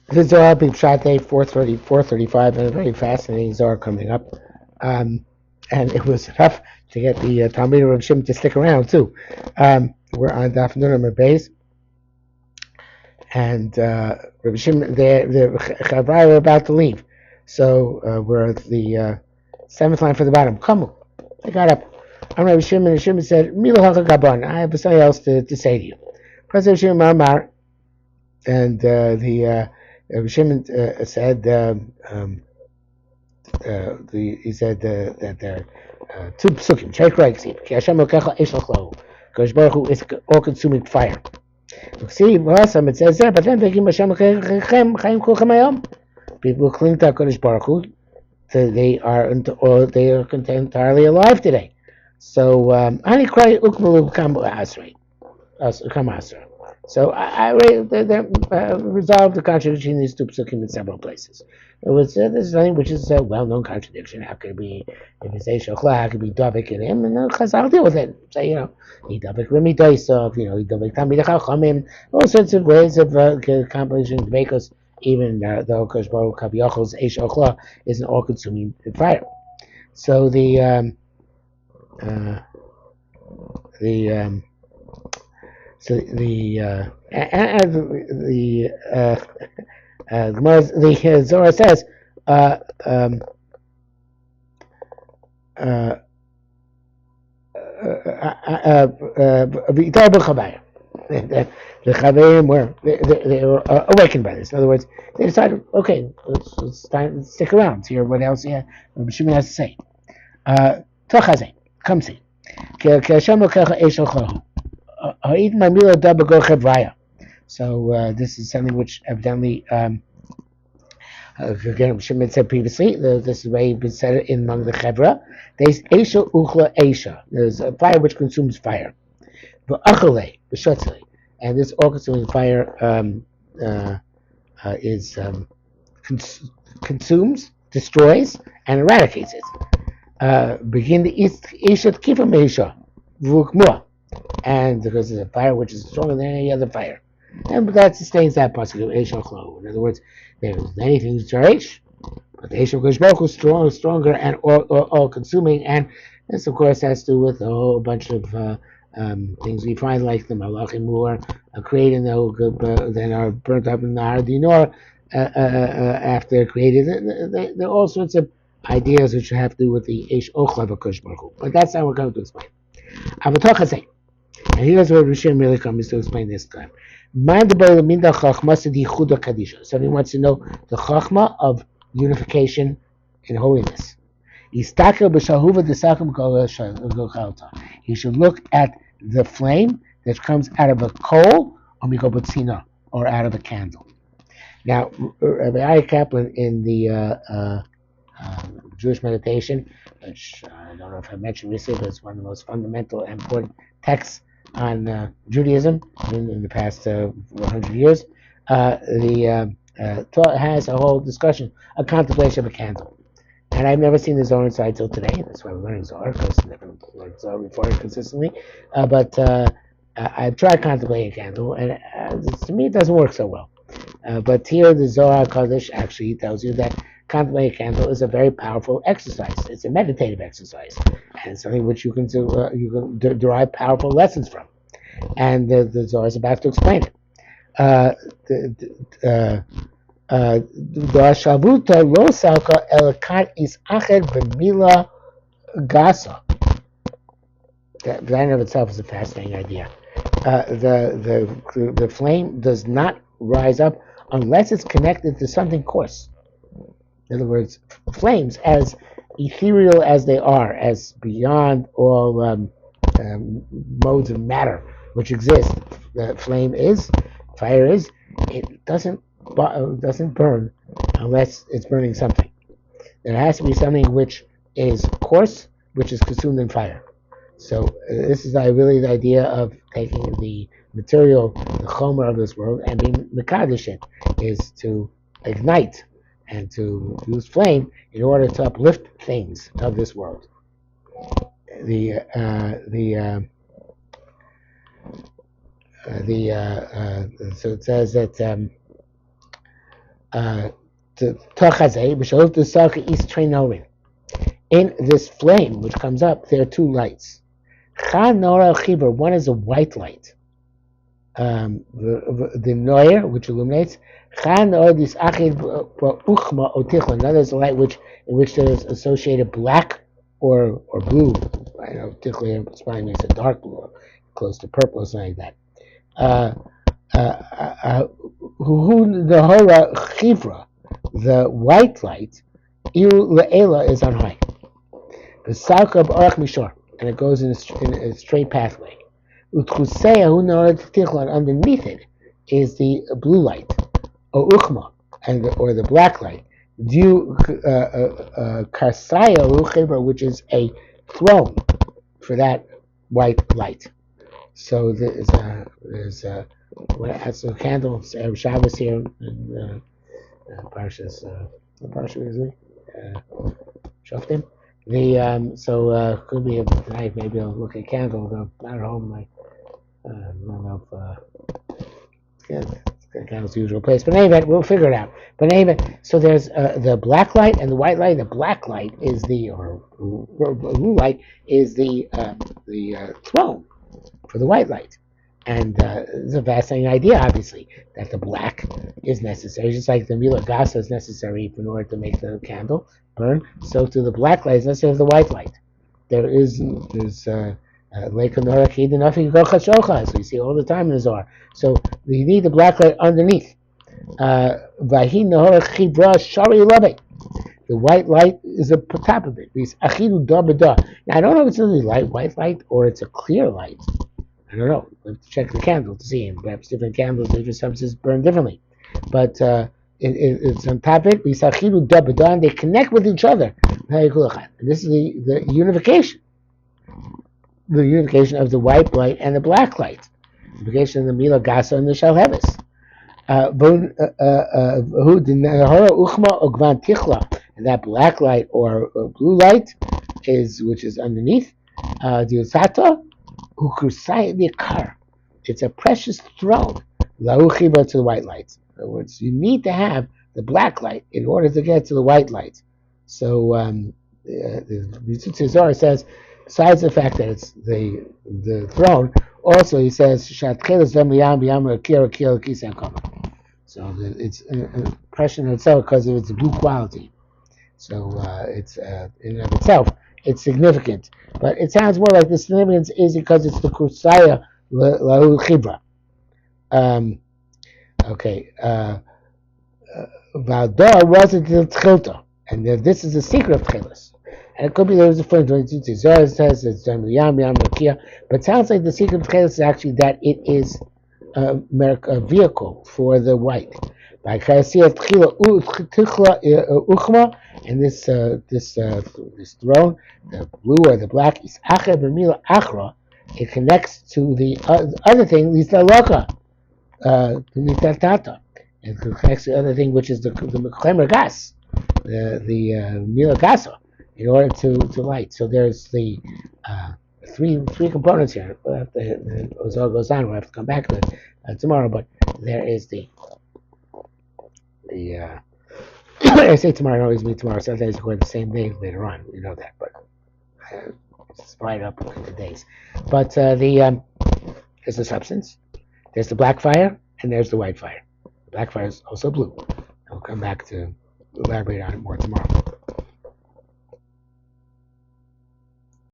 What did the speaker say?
This is Zohar being Pshat Day 435, and a very fascinating Zohar coming up. Um, and it was tough to get the Talmud of Shim to stick around, too. We're on Daf Nunam Beis, and Rabbi Shim, the Chavrai were about to leave. So we're at the seventh line from the bottom. Come, I got up. I'm Rabbi Shimon, and Shimon said, Mila Gabon, I have something else to say to you. President Shimon Mar, and the Shimon said, he said that there are two psukim. Check right, see. Ki Hashem Elokecha Eish L'chlo. Because Baruch Hu is all-consuming fire. See, awesome. It says there, but then thinking Hashem Elokechem Chaim Kulchem Hayom. People cling to HaKadosh Baruch Hu. So they are entirely alive today. So, Ani Krai Ukmalu Kam Asrei. So I resolved the contradiction in these two psukim in several places. It was this is something which is a well-known contradiction. How could it be if it's a shochla? How could it be davik in him? And Chazal deal with it. Say he davik remidoisov. He davik tamid chachamim. All sorts of ways of accomplishing dveikos. Even the Hakadosh Baruch Hu Kaviyachol's eish ochla is an all-consuming fire. So the Zohar says the Chaverim they were awakened by this. In other words, they decided, okay, let's stick around to hear what else Rabbi Shimon has to say. Tochaze, come see. So this is something which evidently, again, Shimon said previously, this is the way it's said in among the Chevra. There's Esha Uchla Esha. There's a fire which consumes fire. And this all-consuming fire is consumes, destroys, and eradicates it. Begin the Esha Kifa Meisha Vukmua. And because it's a fire which is stronger than any other fire. And that sustains that possibility of Eish Ochlo. In other words, there's many things which are Eish, but the Eish of Kosh is stronger and all-consuming, and this, of course, has to do with a whole bunch of things we find, like the Malachim who are created then are burnt up in the Har Dinor after they're created. There are all sorts of ideas which have to do with the Eish Ochla of Kosh Baruch Hu. But that's how we're going to explain. Avatochasei. And here's where Rishon really comes to explain this time. Somebody wants to know the chachma of unification and holiness. He should look at the flame that comes out of a coal or out of a candle. Now, Rabbi Ari Kaplan in the Jewish meditation, which I don't know if I mentioned recently, but it's one of the most fundamental and important texts on Judaism in the past 100 years. The has a whole discussion, a contemplation of a candle. And I've never seen the Zohar inside till today. That's why we're learning Zohar, because I never learned Zohar before consistently. But I've tried contemplating a candle, and to me it doesn't work so well. But here the Zohar Kodesh actually tells you that contemplating a candle is a very powerful exercise. It's a meditative exercise, and it's something which you can derive powerful lessons from. And the Zohar is about to explain it. Shavuta lo salka elakat is acher b'mila gasa. That in of itself is a fascinating idea. The flame does not rise up unless it's connected to something coarse. In other words, flames, as ethereal as they are, as beyond all modes of matter which exist, fire is, it doesn't burn unless it's burning something. There has to be something which is coarse, which is consumed in fire. So this is really the idea of taking the material, the chomer of this world, and being mekadesh it, is to ignite and to use flame in order to uplift things of this world. So it says that In this flame which comes up, there are two lights. One is a white light, the noyer, which illuminates. Another is a light in which there is associated black or blue. I know tichla probably makes it dark blue, close to purple or something like that. The hora chivra, the white light, le'ela is on high. The salka b'arach mishor, and it goes in a straight pathway. Utchuseya hu tichlan, underneath it is the blue light, or uchma, or the black light. Du karsaya hu, which is a throne for that white light. So there's a candle, Shabbos here, and Parshas, what Parsha is it? Shoftim. Could be tonight. Maybe I'll look at candles. I'm not at home. I don't know if candles the usual place. But anyway, we'll figure it out. But anyway, so there's the black light and the white light. The black light is or blue light is the throne for the white light. And it's a fascinating idea, obviously, that the black is necessary. Just like the Mila Gasa is necessary in order to make the candle burn, so to the black light is necessary for the white light. There's Lake Norakid enough you go Chashocha, so you see all the time in the Zohar. So you need the black light underneath. Vahi Norakid Shari Love. The white light is at the top of it. Now I don't know if it's really white light, or it's a clear light. I don't know. We have to check the candle to see. And perhaps different candles, different substances burn differently. But it's on top of it. And they connect with each other. And this is the unification. The unification of the white light and the black light. The unification of the Mila Gasa and the Shalhevis. And that black light or blue light which is underneath. It's a precious throne. To the white light. In other words, you need to have the black light in order to get to the white light. So the Zohar says, besides the fact that it's the throne, also he says, so it's an impression in itself because of its blue quality. So it's in and of itself, it's significant. But it sounds more like the significance is because it's the Kursaya Lahu Chibra. Valdor wasn't the Tchilta. And this is the secret of Tchilas. And it could be there was a friend, Zohar says it's but it sounds like the secret of Tchilas is actually that it is a vehicle for the white. And this throne, the blue or the black, is it connects to the other thing, it connects to the other thing, which is the Klemer gas, the Mila Gasa, in order to light. So there's the three components here. As all goes on, we'll have to come back to it tomorrow. But there is the I say tomorrow, I always mean tomorrow. Sometimes we go the same day later on. We know that, but split up in the days. But there's the substance, there's the black fire, and there's the white fire. The black fire is also blue. I'll come back to elaborate on it more tomorrow.